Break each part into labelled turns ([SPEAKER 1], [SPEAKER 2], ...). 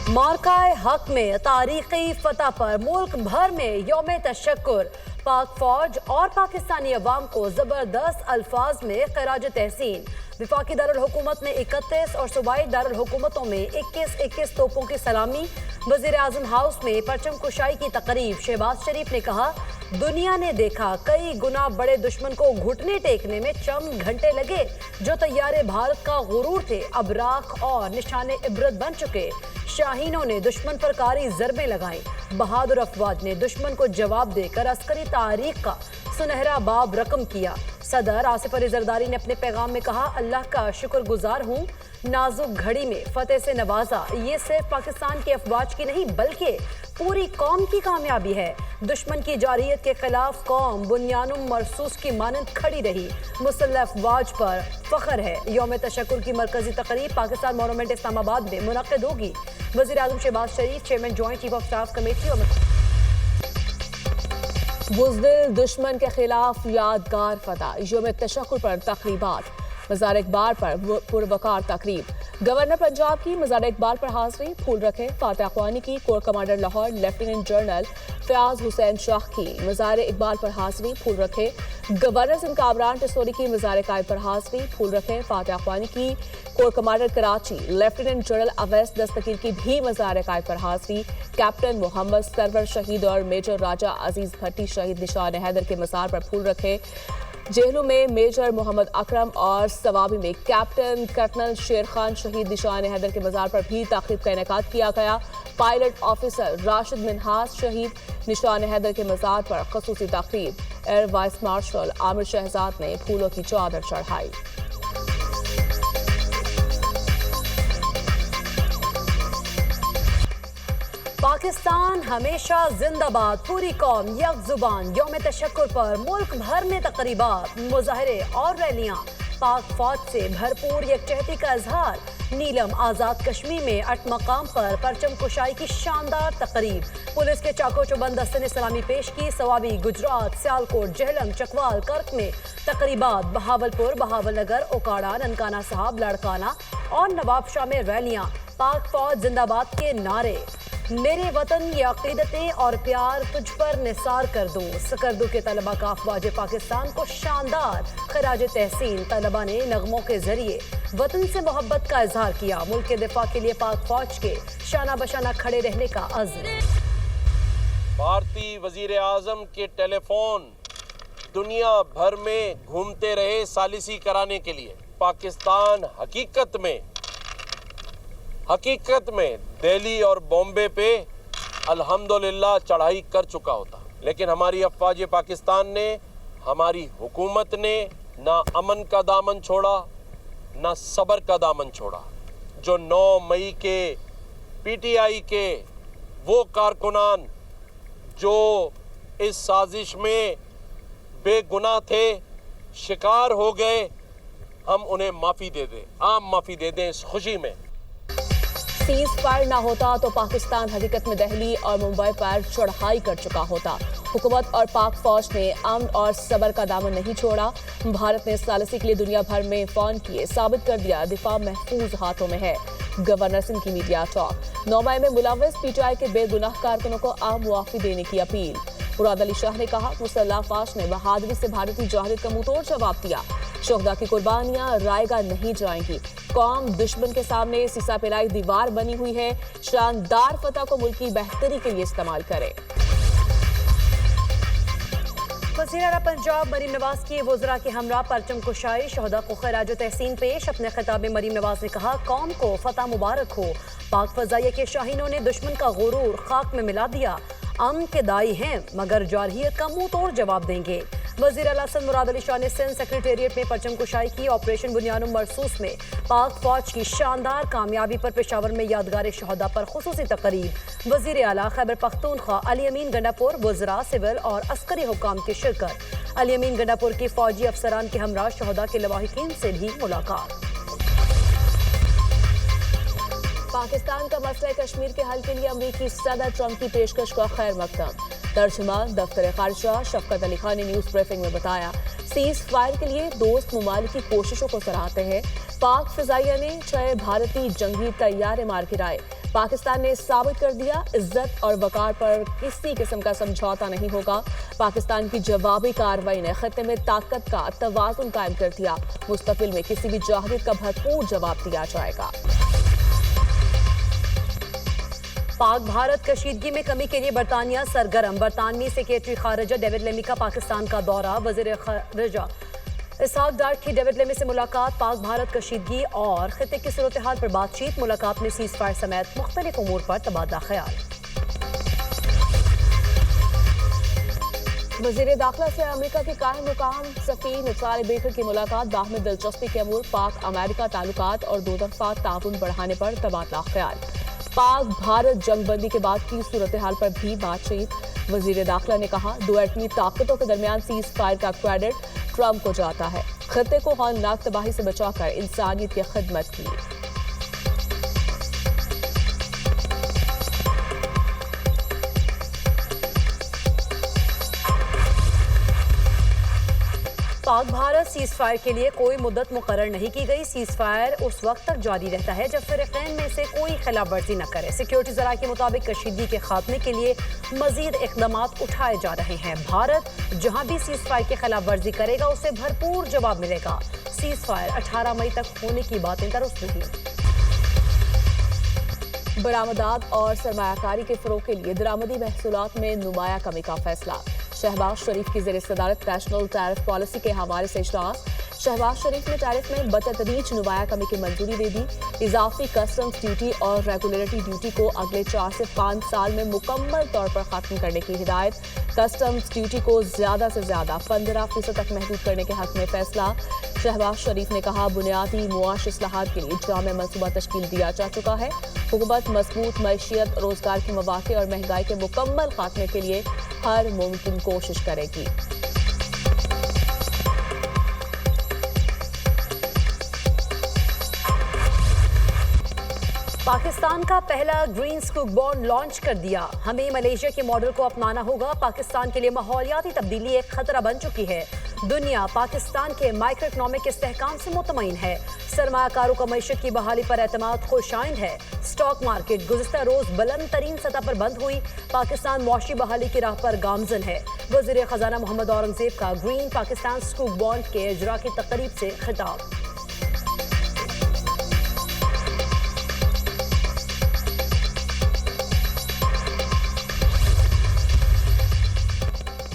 [SPEAKER 1] मार्काए हक में तारीखी फतह पर मुल्क भर में यौम तशक्कुर। पाक फौज और पाकिस्तानी अवाम को जबरदस्त अल्फाज में खराज तहसीन। विफाकी दारुल हुकूमत में 31 और सूबाई दारुल हुकूमतों में 21 तोपों की सलामी। वजीर आजम हाउस में परचम कुशाई की तकरीब। शहबाज शरीफ ने कहा, दुनिया ने देखा कई गुना बड़े दुश्मन को घुटने टेकने में चंद घंटे लगे। जो तैयारे भारत का गुरूर थे अब राख और निशाने इबरत बन चुके। शाहीनों ने दुश्मन पर कारी ज़रबें लगाई। बहादुर अफवाज ने दुश्मन को जवाब देकर अस्करी तारीख का सुनहरा बाब रकम किया। सदर आसिफ अली जरदारी ने अपने पैगाम में कहा, अल्लाह का शुक्रगुजार हूँ, नाजुक घड़ी में फतेह से नवाजा। ये सिर्फ पाकिस्तान के अफवाज की नहीं बल्कि पूरी कौम की कामयाबी है। दुश्मन की जारियत के खिलाफ कौम बुनियानुम मरसूस की मानंद खड़ी रही। मुसल्लह अफवाज पर फख्र है। यौम तशक्कुर की मरकजी तकरीब पाकिस्तान मोनूमेंट इस्लामाबाद में मुनक्किद होगी। वज़ीर आज़म Shahbaz Sharif, chairman joint chief of staff committee और बुज़दिल दुश्मन के खिलाफ यादगार फतह। यौम तशक्कुर पर तकरीबात। मज़ार इकबाल पर पुरवकार तकरीब। गवर्नर पंजाब की मज़ार इकबाल पर हाज़री, फूल रखे। फातह अख्वानी की corps commander Lahore lieutenant general Fayyaz Hussain Shah की मज़ार इकबाल पर हाज़री, फूल रखे। गवर्नर सिंध कामरान टिसोरी की मज़ार कायब पर हाज़री, फूल रखे। फातह अख्वानी की corps commander Karachi lieutenant general Awais Dastgir की भी मज़ार कायब पर हाज़री। कैप्टन मोहम्मद सरवर शहीद और मेजर राजा अजीज भट्टी शहीद निशान हैदर के मज़ार पर फूल रखे। जेहलू में मेजर मोहम्मद अकरम और सवाबी में कैप्टन कर्नल शेर खान शहीद निशान हैदर के मज़ार पर भी तक़रीब का इनेकाद किया गया। पायलट ऑफिसर राशिद मिन्हास शहीद निशान हैदर के मज़ार पर ख़ुसूसी तक़रीब। Air vice marshal Aamir Shahzad ने फूलों की चादर चढ़ाई। पाकिस्तान हमेशा जिंदाबाद। पूरी कौम यक जुबान। यौम तशक्कुर पर मुल्क भर में तकरीबात, मुजाहरे और रैलियां। पाक फौज से भरपूर यकजहती का इजहार। नीलम आज़ाद कश्मीर में अट मकाम पर परचम कुशाई की शानदार तकरीब। पुलिस के चाको चौबंद दस्ते ने सलामी पेश की। सवाबी, गुजरात, सियालकोट, जेहलम, चकवाल, कर्क में तकरीबात। बहावलपुर, बहावलनगर, ओकाड़ा, ननकाना साहब, लड़काना और नवाबशाह में रैलियां। पाक फौज जिंदाबाद के नारे। मेरे वतन ये अकीदतें और प्यार तुझ पर निसार कर दूं। सकरदू के तलबा का अफवाज पाकिस्तान को शानदार खराज तहसीन। तलबा ने नगमों के जरिए वतन से मोहब्बत का इजहार किया। मुल्क के दिफा के लिए पाक फौज के शाना बशाना खड़े रहने का अज़्म।
[SPEAKER 2] भारतीय वजीर आजम के टेलीफोन दुनिया भर में घूमते रहे सालिसी कराने के लिए। पाकिस्तान हकीकत में दिल्ली और बॉम्बे पे अल्हम्दुलिल्लाह चढ़ाई कर चुका होता, लेकिन हमारी अफवाज पाकिस्तान ने, हमारी हुकूमत ने ना अमन का दामन छोड़ा ना सब्र का दामन छोड़ा। जो 9 मई के पीटीआई के वो कारकुनान जो इस साजिश में बेगुनाह थे, शिकार हो गए, हम उन्हें माफ़ी दे दें, आम माफ़ी दे दें इस खुशी में।
[SPEAKER 3] सीज फायर ना होता तो पाकिस्तान हकीकत में दिल्ली और मुंबई पर चढ़ाई कर चुका होता। हुकूमत और पाक फौज ने अमन और सब्र का दामन नहीं छोड़ा। भारत ने सालिसी के लिए दुनिया भर में फोन किए, साबित कर दिया दिफा महफूज हाथों में है। गवर्नर सिंह की मीडिया टॉक। 9 मई में मुलव्वस पीटीआई के बेगुनाह कारकुनों को आम मुआफ़ी देने की अपील। मुराद अली शाह ने कहा, मुसल्लह अफवाज ने बहादुरी से भारतीय जाहिद का मुंहतोड़ जवाब दिया। शोहदा की कुर्बानियां रायगा नहीं जाएंगी। कौम दुश्मन के सामने सीसा पिलाई दीवार बनी हुई है। शानदार फतह को मुल्क की बेहतरी के लिए इस्तेमाल करें।
[SPEAKER 1] वज़ीर आला पंजाब मरीम नवाज की वज़रा के हमरा परचम कुशाई। शोहदा को खराज तहसीन पेश। अपने खिताब में मरीम नवाज ने कहा, कौम को फतह मुबारक हो। पाक फजाइया के शाहीनों ने दुश्मन का गुरूर खाक में मिला दिया। अमन के दाई हैं मगर जारहियत का मुंह तोड़ जवाब देंगे। वज़ीर आला मुराद अली शाह ने सिंध सेक्रेटेरिएट में परचम कुशाई की। ऑपरेशन बुनियानुम मरसूस में पाक फौज की शानदार कामयाबी पर पेशावर में यादगार शहदा पर खुसूसी तकरीब। वज़ीर आला खैबर पख्तूनख्वा अली अमीन गंडापुर, वज़रा, सिविल और अस्करी हुकाम की शिरकत। अली अमीन गंडापुर की फौजी अफसरान के हमरा शहदा के लवाहिकीन से भी मुलाकात।
[SPEAKER 3] पाकिस्तान का मसला कश्मीर के हल के लिए अमरीकी सदर ट्रंप की पेशकश का खैर मकदम। तर्जुमान दफ्तर खारिजा शफकत अली खान ने न्यूज़ ब्रीफिंग में बताया, सीज फायर के लिए दोस्त ममालिक की कोशिशों को सराहते हैं। पाक फिजाइया ने 6 भारतीय जंगी तैयारे मार गिराए। पाकिस्तान ने साबित कर दिया इज्जत और वकार पर किसी किस्म का समझौता नहीं होगा। पाकिस्तान की जवाबी कार्रवाई ने खत्ते में ताकत का तवाज़ुन कायम कर दिया। मुस्तकिल में किसी भी जाहिद का भरपूर जवाब दिया जाएगा।
[SPEAKER 1] पाक भारत कशीदगी में कमी के लिए बरतानिया सरगर्म। बरतानवी सेक्रेटरी खारजा डेविड लेमी का पाकिस्तान का दौरा। वज़ीर खारजा इसहाक डार की डेविड लेमी से मुलाकात। पाक भारत कशीदगी और खित्ते की सूरत हाल पर बातचीत। मुलाकात में सीज फायर समेत मुख्तलिफ उमूर पर तबादला ख्याल।
[SPEAKER 3] वज़ीर दाखिला से अमेरिका के कायम मुकाम सफ़ीर निसार बेकर की मुलाकात। बाहमी दिलचस्पी के अमूर पाक अमेरिका ताल्लुकात और दो तरफा ताउन बढ़ाने पर तबादला ख्याल। पाक भारत जंगबंदी के बाद की सूरत हाल पर भी बातचीत। वज़ीर दाखिला ने कहा, दो एटमी ताकतों के दरमियान सीज फायर का क्रेडिट ट्रंप को जाता है। खत्ते को हौलनाक तबाही से बचाकर इंसानियत की खिदमत की।
[SPEAKER 1] पाक भारत सीज फायर के लिए कोई मुद्दत मुकर्रर नहीं की गई। सीज फायर उस वक्त तक जारी रहता है जब फरीकैन में से कोई खिलाफ वर्जी न करे। सिक्योरिटी ज़राए के मुताबिक कशीदगी के खात्मे के लिए मजीद इक़दामात उठाए जा रहे हैं। भारत जहां भी सीज फायर की खिलाफ वर्जी करेगा उसे भरपूर जवाब मिलेगा। सीज फायर 18 मई तक होने की बातें दुरुस्त नहीं।
[SPEAKER 3] बरामदात और सरमायाकारी के फ़रोग़ के लिए दरामदी महसूलात में नुमाया कमी का फैसला। शहबाज शरीफ की ज़ेर सदारत नेशनल टैरिफ पॉलिसी के हवाले से इजलास। शहबाज शरीफ ने टैरिफ में बतदरीज नुमाया कमी की मंजूरी दे दी। इजाफी कस्टम्स ड्यूटी और रेगुलेटरी ड्यूटी को अगले 4 से 5 साल में मुकम्मल तौर पर ख़त्म करने की हिदायत। कस्टम्स ड्यूटी को ज़्यादा से ज़्यादा 15% तक महदूद करने के हक़ में फैसला। शहबाज शरीफ ने कहा, बुनियादी मुआशी इस्लाहात के लिए जामे मनसूबा तश्कील दिया जा चुका है। हुकूमत मजबूत मईशियत, रोजगार के मौके और महंगाई के मुकम्मल खात्मे के लिए हर मुमकिन कोशिश करेगी।
[SPEAKER 1] पाकिस्तान का पहला ग्रीन स्कूप बॉन्ड लॉन्च कर दिया। हमें मलेशिया के मॉडल को अपनाना होगा। पाकिस्तान के लिए माहौलियाती तब्दीली एक खतरा बन चुकी है। दुनिया पाकिस्तान के माइक्रो इकोनॉमिक इस्तेहकाम से मुतमईन है। सरमायाकारों का मईशत की बहाली पर एतमाद खुशाइंद है। स्टॉक मार्केट गुज़िश्ता रोज बुलंद तरीन सतह पर बंद हुई। पाकिस्तान मुआशी बहाली की राह पर गामजन है। वज़ीर खजाना मोहम्मद औरंगजेब का ग्रीन पाकिस्तान स्कूप बॉन्ड के इजरा की तकरीब से खिताब।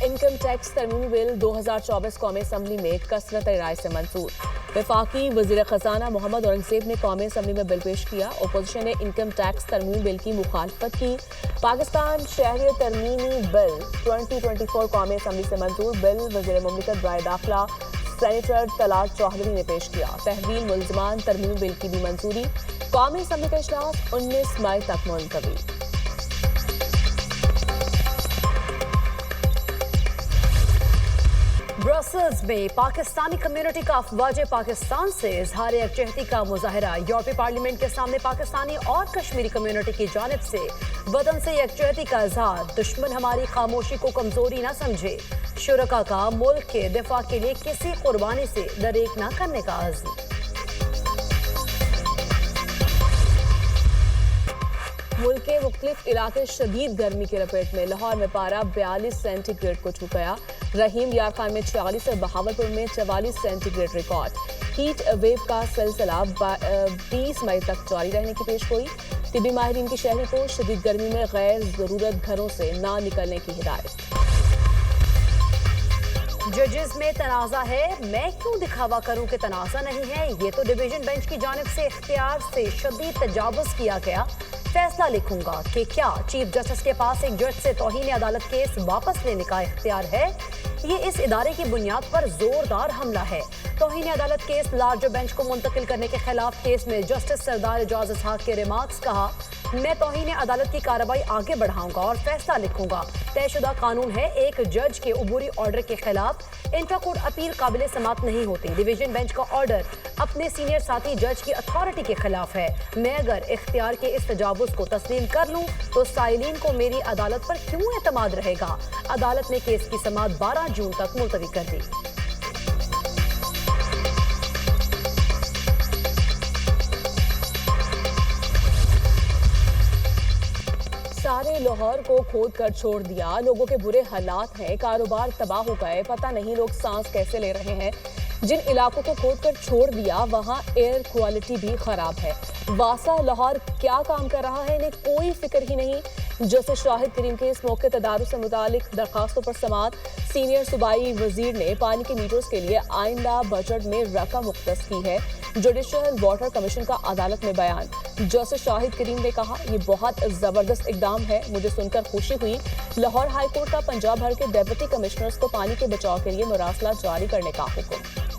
[SPEAKER 3] इनकम टैक्स तरमीमी बिल 2024 कौमी असम्बली में कसरत राय से मंजूर। वफाकी वज़ीर खजाना मोहम्मद औरंगजेब ने कौमी असम्बली में बिल पेश किया। अपोजिशन ने इनकम टैक्स तरमीमी बिल की मुखालफत की। पाकिस्तान शहरियत तरमीमी बिल 2024 कौमी असम्बली से मंजूर। बिल वज़ीर मुमलिकत बराए दाखिला सेनेटर तलाल चौधरी ने पेश किया। तहवील मुल्ज़मान तरमीमी बिल की भी मंजूरी। कौमी असम्बली का इजलास 19 मई तक मुलतवी।
[SPEAKER 1] ब्रसल्स में पाकिस्तानी कम्युनिटी का अफवाज पाकिस्तान से इजहार यकजहती का मुजाहरा। यूरोपीय पार्लियामेंट के सामने पाकिस्तानी और कश्मीरी कम्युनिटी की जानिब से वतन से यकजहती का इजहार। दुश्मन हमारी खामोशी को कमजोरी न समझे। शुरका का मुल्क के दिफा के लिए किसी कुर्बानी से दरेक न करने का अज़्म।
[SPEAKER 3] मुल्क के मुख्तलिफ इलाके शदीद गर्मी की लपेट में। लाहौर में पारा 42 सेंटीग्रेड को छू गया। रहीम यार खान में 46 और बहावलपुर में 44 सेंटीग्रेड रिकॉर्ड। हीट वेव का सिलसिला 20 मई तक जारी रहने की पेशगोई। तिबी माहिरीन की शहरी को शदीद गर्मी में गैर जरूरत घरों से ना निकलने की हिदायत।
[SPEAKER 1] जजेस में तनाज़ा है, मैं क्यों दिखावा करूं कि तनाज़ा नहीं है। ये तो डिवीजन बेंच की जानिब से इख्तियार से शदीद तजावुज़ किया गया। फैसला लिखूंगा कि क्या चीफ जस्टिस के पास एक जज से तौहीन अदालत केस वापस लेने का इख्तियार है। ये इस इदारे की बुनियाद पर जोरदार हमला है। तौहीन अदालत केस लार्जर बेंच को मुंतकिल करने के खिलाफ केस में जस्टिस सरदार एजाज इसहाक के रिमार्क्स। कहा, मैं तौहीन अदालत की कार्रवाई आगे बढ़ाऊंगा और फैसला लिखूंगा। तयशुदा कानून है, एक जज के उबूरी ऑर्डर के खिलाफ इंट्राकोर्ट अपील काबिल समात नहीं होती। डिवीजन बेंच का ऑर्डर अपने सीनियर साथी जज की अथॉरिटी के खिलाफ है। मैं अगर इख्तियार के इस तजावुज़ को तस्लीम कर लूं तो साइलिन को मेरी अदालत पर क्यों एतमाद रहेगा। अदालत ने केस की समात 12 जून तक मुलतवी कर दी।
[SPEAKER 3] سارے لاہور کو کھود کر چھوڑ دیا. لوگوں کے برے حالات ہیں, کاروبار تباہ ہو گئے, پتہ نہیں لوگ سانس کیسے لے رہے ہیں. جن علاقوں کو کھود کر چھوڑ دیا وہاں ایئر کوالٹی بھی خراب ہے. واسا لاہور کیا کام کر رہا ہے, انہیں کوئی فکر ہی نہیں. جسٹس شاہد کریم کے اس موقع تدارس سے متعلق درخواستوں پر سماعت. سینئر صوبائی وزیر نے پانی کے میٹرز کے لیے آئندہ بجٹ میں رقم مختص کی ہے. جوڈیشل واٹر کمیشن کا عدالت میں بیان. جسٹس شاہد کریم نے کہا, یہ بہت زبردست اقدام ہے, مجھے سن کر خوشی ہوئی. لاہور ہائی کورٹ کا پنجاب بھر کے ڈیپٹی کمشنرز کو پانی کے بچاؤ کے لیے مراسلہ جاری کرنے کا حکم.